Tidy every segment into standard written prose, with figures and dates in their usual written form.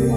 Hey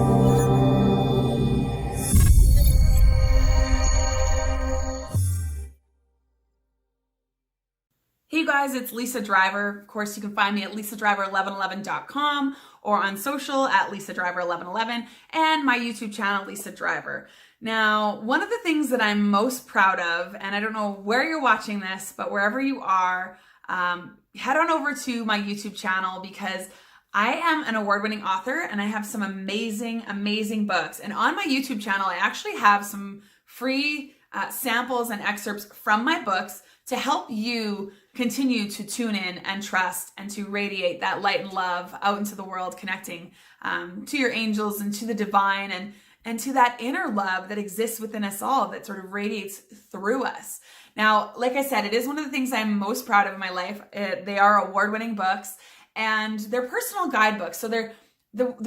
guys, it's Lisa Driver. Of course, you can find me at lisadriver1111.com or on social at lisadriver1111 and my YouTube channel, Lisa Driver. Now, one of the things that I'm most proud of, and I don't know where you're watching this, but wherever you are, head on over to my YouTube channel because I am an award-winning author and I have some amazing, amazing books. And on my YouTube channel, I actually have some free samples and excerpts from my books to help you continue to tune in and trust and to radiate that light and love out into the world, connecting to your angels and to the divine and to that inner love that exists within us all that sort of radiates through us. Now, like I said, it is one of the things I'm most proud of in my life. They are award-winning books and they're personal guidebooks. So the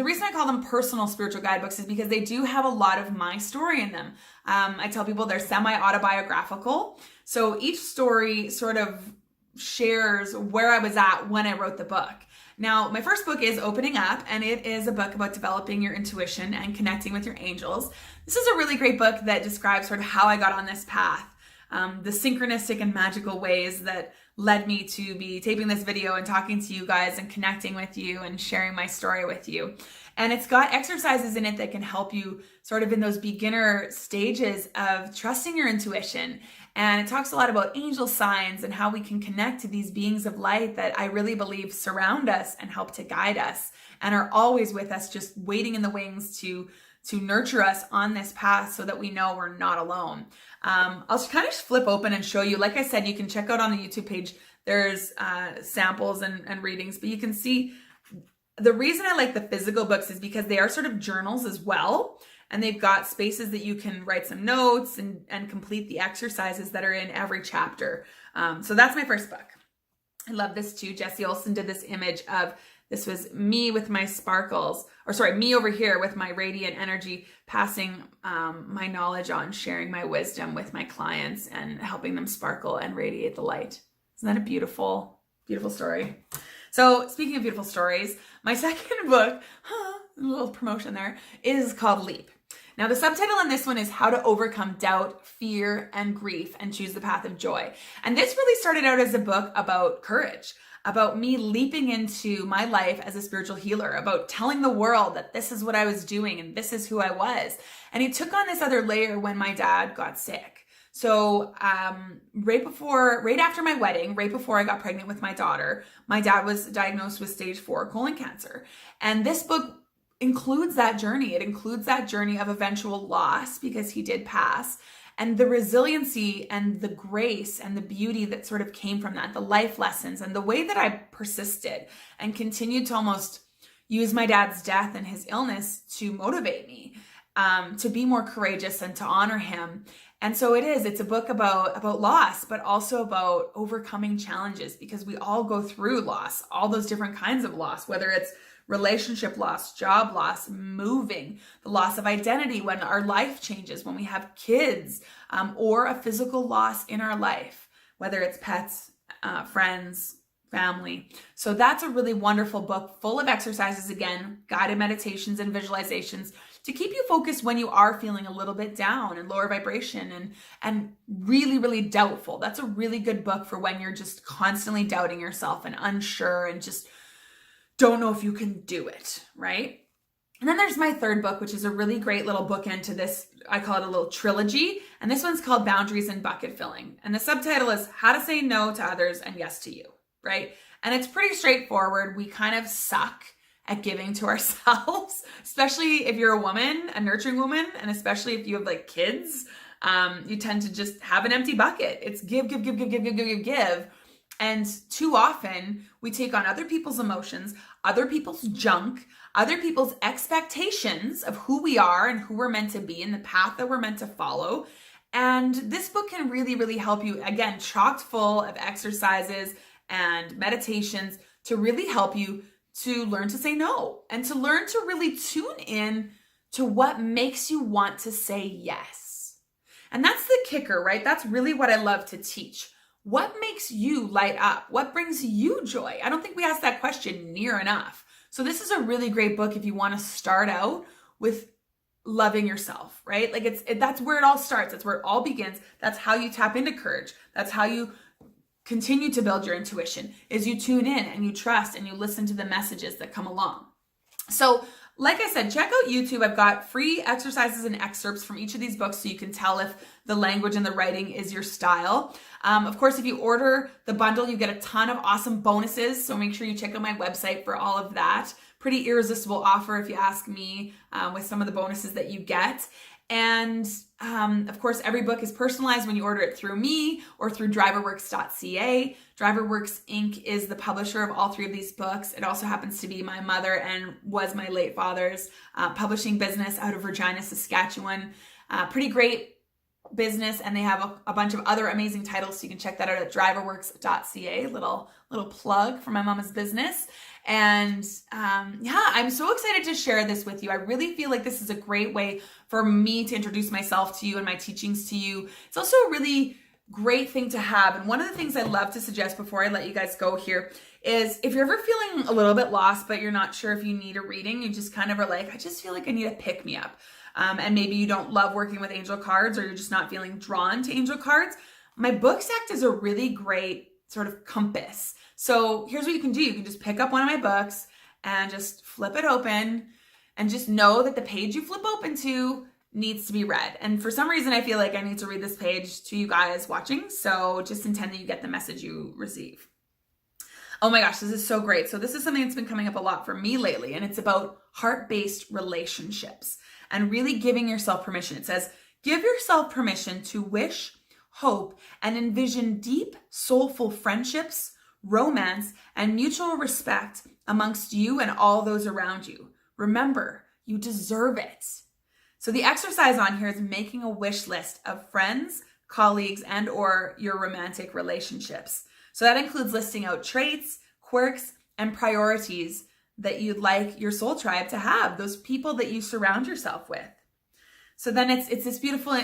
reason I call them personal spiritual guidebooks is because they do have a lot of my story in them. I tell people they're semi-autobiographical. So each story sort of shares where I was at when I wrote the book. Now, my first book is Opening Up, and it is a book about developing your intuition and connecting with your angels. This is a really great book that describes sort of how I got on this path, the synchronistic and magical ways that led me to be taping this video and talking to you guys and connecting with you and sharing my story with you. And it's got exercises in it that can help you sort of in those beginner stages of trusting your intuition. And it talks a lot about angel signs and how we can connect to these beings of light that I really believe surround us and help to guide us and are always with us, just waiting in the wings to nurture us on this path so that we know we're not alone. I'll just kind of flip open and show you. Like I said, you can check out on the YouTube page, there's samples and readings, but you can see the reason I like the physical books is because they are sort of journals as well. And they've got spaces that you can write some notes and complete the exercises that are in every chapter. So that's my first book. I love this too. Jesse Olsen did this image of, this was me with my sparkles, or sorry, me over here with my radiant energy, passing my knowledge on, sharing my wisdom with my clients and helping them sparkle and radiate the light. Isn't that a beautiful, beautiful story? So speaking of beautiful stories, my second book, a little promotion there, is called Leap. Now, the subtitle in this one is How to Overcome Doubt, Fear, and Grief and Choose the Path of Joy. And this really started out as a book about courage, about me leaping into my life as a spiritual healer, about telling the world that this is what I was doing and this is who I was. And it took on this other layer when my dad got sick. So right after my wedding, right before I got pregnant with my daughter, my dad was diagnosed with stage 4 colon cancer. And this book includes that journey. It includes that journey of eventual loss because he did pass, and the resiliency and the grace and the beauty that sort of came from that, the life lessons and the way that I persisted and continued to almost use my dad's death and his illness to motivate me, to be more courageous and to honor him. And so it's a book about loss, but also about overcoming challenges because we all go through loss, all those different kinds of loss, whether it's relationship loss, job loss, moving, the loss of identity when our life changes, when we have kids, or a physical loss in our life, whether it's pets, friends, family. So that's a really wonderful book full of exercises, again, guided meditations and visualizations to keep you focused when you are feeling a little bit down and lower vibration and really, really doubtful. That's a really good book for when you're just constantly doubting yourself and unsure and just don't know if you can do it, right? And then there's my third book, which is a really great little bookend to this. I call it a little trilogy. And this one's called Boundaries and Bucket Filling. And the subtitle is How to Say No to Others and Yes to You, right? And it's pretty straightforward. We kind of suck at giving to ourselves, especially if you're a woman, a nurturing woman, and especially if you have like kids, you tend to just have an empty bucket. It's give, give, give, give, give, give, give, give, give. And too often we take on other people's emotions, other people's junk, other people's expectations of who we are and who we're meant to be and the path that we're meant to follow. And this book can really, really help you, again, chocked full of exercises and meditations to really help you to learn to say no and to learn to really tune in to what makes you want to say yes. And that's the kicker, right? That's really what I love to teach. What makes you light up? What brings you joy? I don't think we ask that question near enough. So this is a really great book if you want to start out with loving yourself, right? Like that's where it all starts. That's where it all begins. That's how you tap into courage. That's how you continue to build your intuition, is you tune in and you trust and you listen to the messages that come along. So like I said, check out YouTube. I've got free exercises and excerpts from each of these books so you can tell if the language and the writing is your style. Of course, if you order the bundle, you get a ton of awesome bonuses. So make sure you check out my website for all of that. Pretty irresistible offer if you ask me, with some of the bonuses that you get. And of course, every book is personalized when you order it through me or through driverworks.ca. Driverworks Inc. is the publisher of all three of these books. It also happens to be my mother and was my late father's publishing business out of Regina, Saskatchewan. Pretty great business, and they have a bunch of other amazing titles, so you can check that out at driverworks.ca. Little plug for my mama's business. And yeah, I'm so excited to share this with you. I really feel like this is a great way for me to introduce myself to you and my teachings to you. It's also a really great thing to have. And one of the things I love to suggest before I let you guys go here is, if you're ever feeling a little bit lost, but you're not sure if you need a reading, you just kind of are like, I just feel like I need a pick me up. And maybe you don't love working with angel cards, or you're just not feeling drawn to angel cards. My books act as a really great sort of compass. So here's what you can do. You can just pick up one of my books and just flip it open, and just know that the page you flip open to needs to be read. And for some reason, I feel like I need to read this page to you guys watching. So just intend that you get the message you receive. Oh my gosh, this is so great. So this is something that's been coming up a lot for me lately, and it's about heart-based relationships and really giving yourself permission. It says, give yourself permission to wish, hope, and envision deep, soulful friendships, romance, and mutual respect amongst you and all those around you. Remember, you deserve it. So the exercise on here is making a wish list of friends, colleagues, and or your romantic relationships. So that includes listing out traits, quirks, and priorities that you'd like your soul tribe to have, those people that you surround yourself with. So then it's this beautiful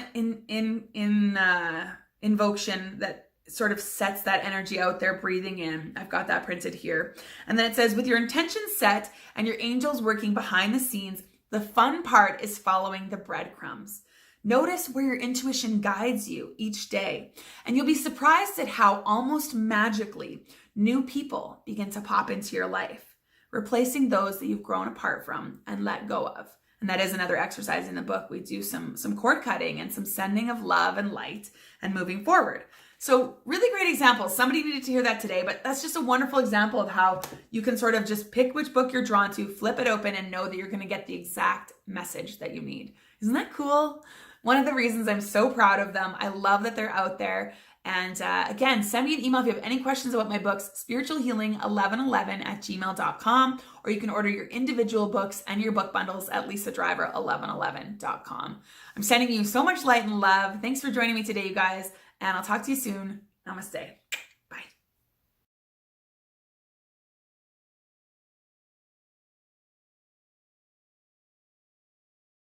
invocation that sort of sets that energy out there, breathing in. I've got that printed here. And then it says, with your intentions set and your angels working behind the scenes, the fun part is following the breadcrumbs. Notice where your intuition guides you each day, and you'll be surprised at how almost magically new people begin to pop into your life, replacing those that you've grown apart from and let go of. And that is another exercise in the book. We do some cord cutting and some sending of love and light and moving forward. So really great examples. Somebody needed to hear that today, but that's just a wonderful example of how you can sort of just pick which book you're drawn to, flip it open, and know that you're going to get the exact message that you need. Isn't that cool? One of the reasons I'm so proud of them. I love that they're out there. And again, send me an email if you have any questions about my books, spiritualhealing1111@gmail.com, or you can order your individual books and your book bundles at lisadriver1111.com. I'm sending you so much light and love. Thanks for joining me today, you guys, and I'll talk to you soon. Namaste.